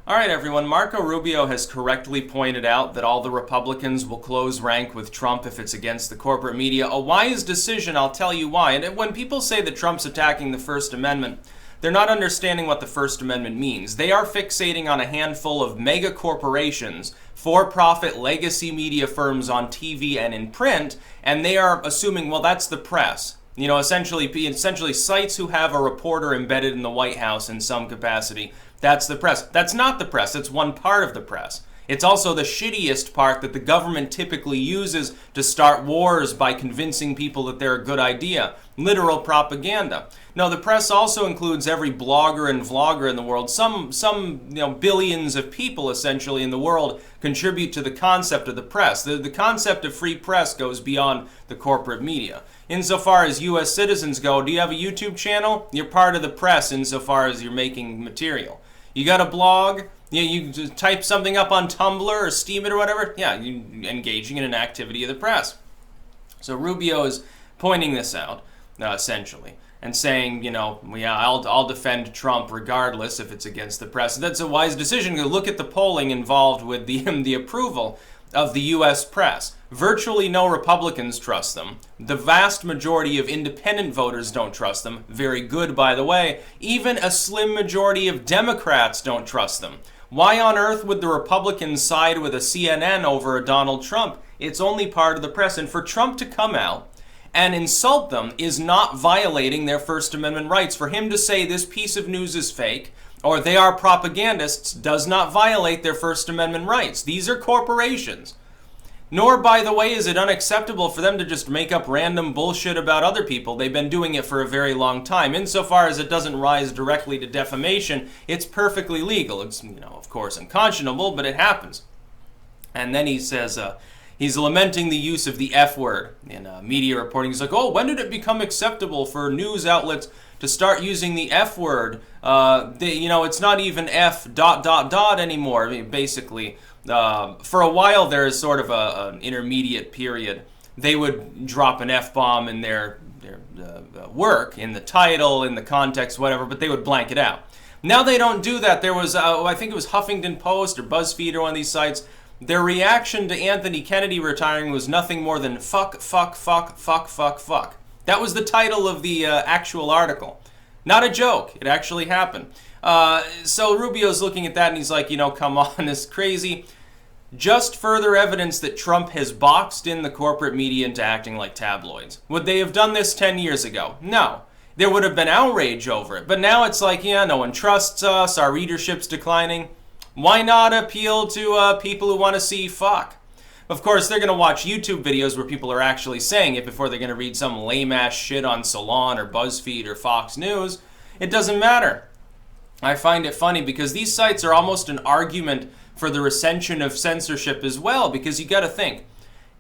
All right, everyone. Marco Rubio has correctly pointed out that all the Republicans will close rank with Trump if it's against the corporate media. A wise decision, I'll tell you why. And when people say that Trump's attacking the First Amendment, they're not understanding what the First Amendment means. They are fixating on a handful of mega corporations, for-profit legacy media firms on TV and in print, and they are assuming, well, that's the press. You know, essentially sites who have a reporter embedded in the White House in some capacity. That's the press. That's not the press. That's one part of the press. It's also the shittiest part that the government typically uses to start wars by convincing people that they're a good idea. Literal propaganda. No, the press also includes every blogger and vlogger in the world. Some billions of people essentially in the world contribute to the concept of the press. The concept of free press goes beyond the corporate media. Insofar as U.S. citizens go, do you have a YouTube channel? You're part of the press insofar as you're making material. You got a blog? You just type something up on Tumblr or Steam it or whatever? Yeah, you're engaging in an activity of the press. So Rubio is pointing this out, essentially, and saying, I'll defend Trump regardless if it's against the press. That's a wise decision. Look at the polling involved with the approval of the U.S. press. Virtually no Republicans trust them. The vast majority of independent voters don't trust them. Very good, by the way. Even a slim majority of Democrats don't trust them. Why on earth would the Republicans side with a CNN over a Donald Trump? It's only part of the press. And for Trump to come out and insult them is not violating their First Amendment rights. For him to say this piece of news is fake or they are propagandists does not violate their First Amendment rights. These are corporations. Nor, by the way, is it unacceptable for them to just make up random bullshit about other people. They've been doing it for a very long time. Insofar as it doesn't rise directly to defamation, it's perfectly legal. It's, of course, unconscionable, but it happens. And then he says he's lamenting the use of the F word in media reporting. He's like, when did it become acceptable for news outlets to start using the F word? It's not even F ... anymore, basically. For a while there is sort of an intermediate period. They would drop an F-bomb in their work, in the title, in the context, whatever, but they would blank it out. Now they don't do that. There was, I think it was Huffington Post or BuzzFeed or one of these sites, their reaction to Anthony Kennedy retiring was nothing more than fuck, fuck, fuck, fuck, fuck, fuck. That was the title of the actual article. Not a joke. It actually happened. So Rubio's looking at that and he's like, come on, this is crazy. Just further evidence that Trump has boxed in the corporate media into acting like tabloids. Would they have done this 10 years ago? No. There would have been outrage over it. But now it's like, no one trusts us, our readership's declining. Why not appeal to people who want to see fuck? Of course, they're going to watch YouTube videos where people are actually saying it before they're going to read some lame-ass shit on Salon or BuzzFeed or Fox News. It doesn't matter. I find it funny because these sites are almost an argument for the recension of censorship as well, because you got to think,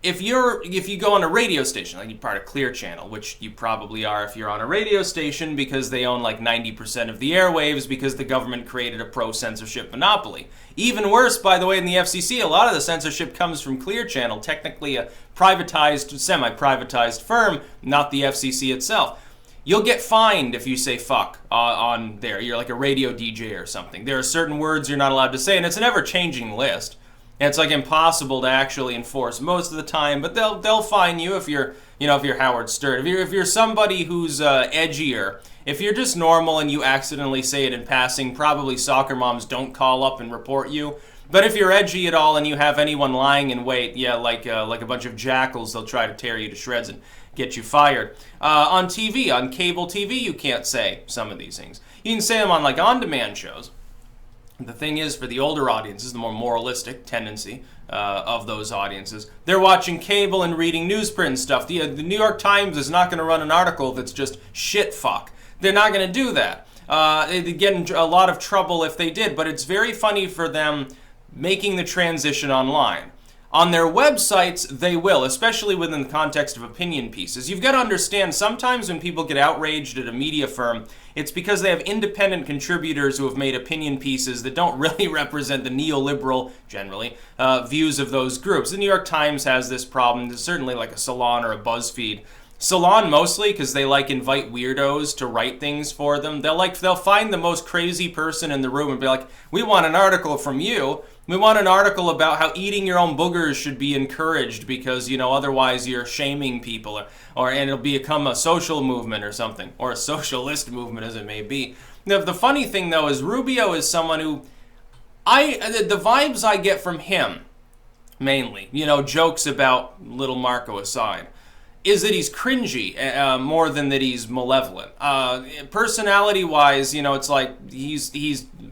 if you go on a radio station, like you're part of Clear Channel, which you probably are if you're on a radio station because they own like 90% of the airwaves because the government created a pro-censorship monopoly. Even worse, by the way, in the FCC, a lot of the censorship comes from Clear Channel, technically a privatized, semi-privatized firm, not the FCC itself. You'll get fined if you say fuck on there. You're like a radio DJ or something. There are certain words you're not allowed to say, and it's an ever-changing list. And it's like impossible to actually enforce most of the time, but they'll fine you if you're Howard Stern. If you're somebody who's edgier, if you're just normal and you accidentally say it in passing, probably soccer moms don't call up and report you. But if you're edgy at all and you have anyone lying in wait, like a bunch of jackals, they'll try to tear you to shreds and get you fired. On TV, on cable TV, you can't say some of these things. You can say them on like on-demand shows. The thing is, for the older audiences, the more moralistic tendency of those audiences, they're watching cable and reading newsprint and stuff. The New York Times is not going to run an article that's just shit fuck. They're not going to do that. They'd get in a lot of trouble if they did, but it's very funny for them making the transition online. On their websites, they will, especially within the context of opinion pieces. You've got to understand, sometimes when people get outraged at a media firm, it's because they have independent contributors who have made opinion pieces that don't really represent the neoliberal, generally, views of those groups. The New York Times has this problem. There's certainly like a Salon or a BuzzFeed Salon mostly because they like invite weirdos to write things for them. They'll find the most crazy person in the room and be like, "We want an article from you. We want an article about how eating your own boogers should be encouraged because, otherwise you're shaming people, and it'll become a social movement or something, or a socialist movement as it may be." Now, the funny thing though is Rubio is someone who the vibes I get from him mainly, jokes about little Marco aside, is that he's cringy more than that he's malevolent. Personality-wise, it's like he's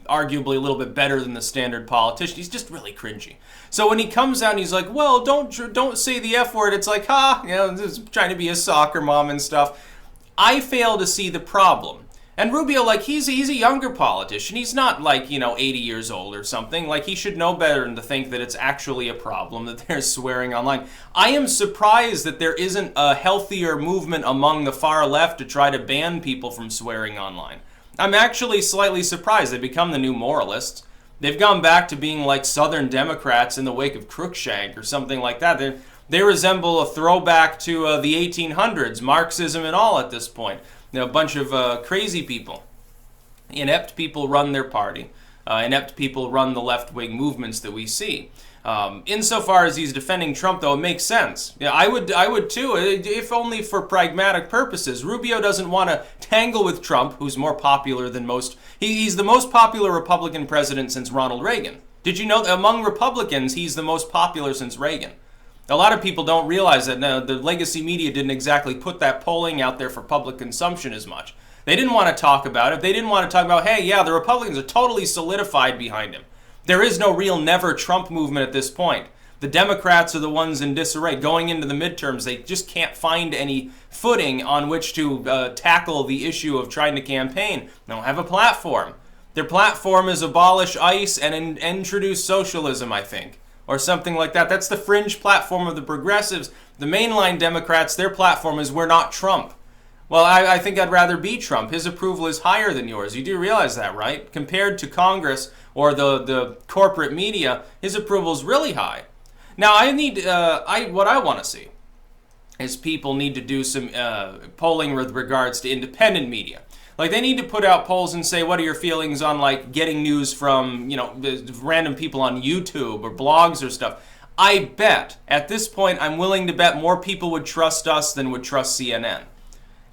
arguably a little bit better than the standard politician. He's just really cringy. So when he comes out and he's like, "Well, don't say the F word," it's like, just trying to be a soccer mom and stuff. I fail to see the problem. And Rubio, he's a younger politician. He's not 80 years old or something. He should know better than to think that it's actually a problem that they're swearing online. I am surprised that there isn't a healthier movement among the far left to try to ban people from swearing online. I'm actually slightly surprised. They've become the new moralists. They've gone back to being like Southern Democrats in the wake of Crookshank or something like that. They resemble a throwback to the 1800s, Marxism and all at this point. A bunch of crazy people, inept people run their party. Inept people run the left-wing movements that we see. Insofar as he's defending Trump, though, it makes sense. Yeah, I would too, if only for pragmatic purposes. Rubio doesn't want to tangle with Trump, who's more popular than most. He's the most popular Republican president since Ronald Reagan. Did you know that among Republicans, he's the most popular since Reagan? A lot of people don't realize that the legacy media didn't exactly put that polling out there for public consumption as much. They didn't want to talk about it. They didn't want to talk about, hey, yeah, the Republicans are totally solidified behind him. There is no real never Trump movement at this point. The Democrats are the ones in disarray. Going into the midterms, they just can't find any footing on which to tackle the issue of trying to campaign. They don't have a platform. Their platform is abolish ICE and introduce socialism, I think. Or something like that. That's the fringe platform of the progressives. The mainline Democrats, their platform is we're not Trump. Well, I think I'd rather be Trump. His approval is higher than yours. You do realize that, right? Compared to Congress or the corporate media, his approval is really high. Now, what I want to see is people need to do some polling with regards to independent media. They need to put out polls and say, what are your feelings on, getting news from, random people on YouTube or blogs or stuff. I bet, at this point, I'm willing to bet more people would trust us than would trust CNN.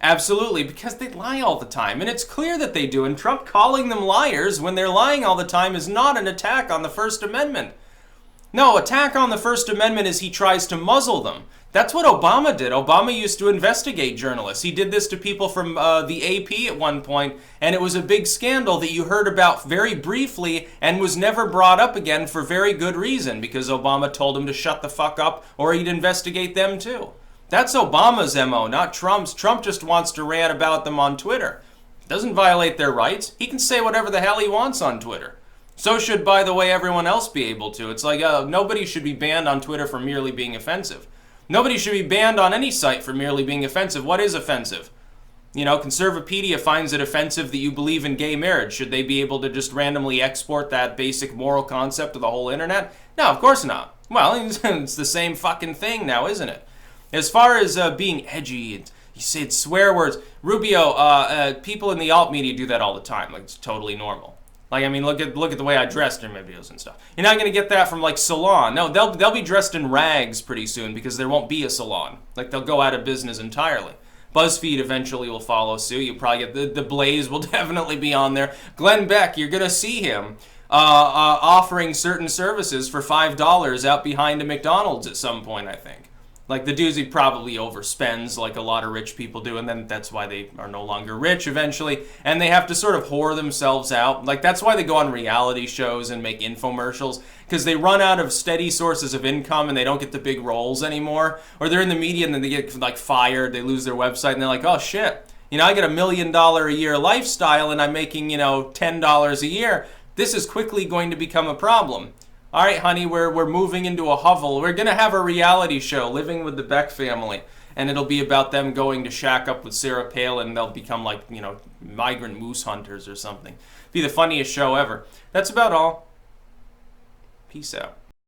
Absolutely, because they lie all the time, and it's clear that they do, and Trump calling them liars when they're lying all the time is not an attack on the First Amendment. No, attack on the First Amendment is he tries to muzzle them. That's what Obama did. Obama used to investigate journalists. He did this to people from the AP at one point, and it was a big scandal that you heard about very briefly and was never brought up again for very good reason, because Obama told him to shut the fuck up or he'd investigate them too. That's Obama's MO, not Trump's. Trump just wants to rant about them on Twitter. Doesn't violate their rights. He can say whatever the hell he wants on Twitter. So should, by the way, everyone else be able to. It's like nobody should be banned on Twitter for merely being offensive. Nobody should be banned on any site for merely being offensive. What is offensive? Conservapedia finds it offensive that you believe in gay marriage. Should they be able to just randomly export that basic moral concept to the whole internet? No, of course not. Well, it's the same fucking thing now, isn't it? As far as being edgy, and you say swear words, Rubio, people in the alt media do that all the time. It's totally normal. Look at the way I dressed in my videos and stuff. You're not going to get that from Salon. No, they'll be dressed in rags pretty soon because there won't be a Salon. They'll go out of business entirely. BuzzFeed eventually will follow suit. You'll probably get the Blaze will definitely be on there. Glenn Beck, you're going to see him offering certain services for $5 out behind a McDonald's at some point, I think. The dudes he probably overspends like a lot of rich people do, and then that's why they are no longer rich eventually, and they have to sort of whore themselves out. That's why they go on reality shows and make infomercials, because they run out of steady sources of income and they don't get the big roles anymore, or they're in the media and then they get fired, they lose their website, and they're like, oh shit, I get $1 million a year lifestyle and I'm making, $10 a year. This is quickly going to become a problem. All right, honey, we're moving into a hovel. We're going to have a reality show, Living with the Beck Family, and it'll be about them going to shack up with Sarah Palin, and they'll become migrant moose hunters or something. Be the funniest show ever. That's about all. Peace out.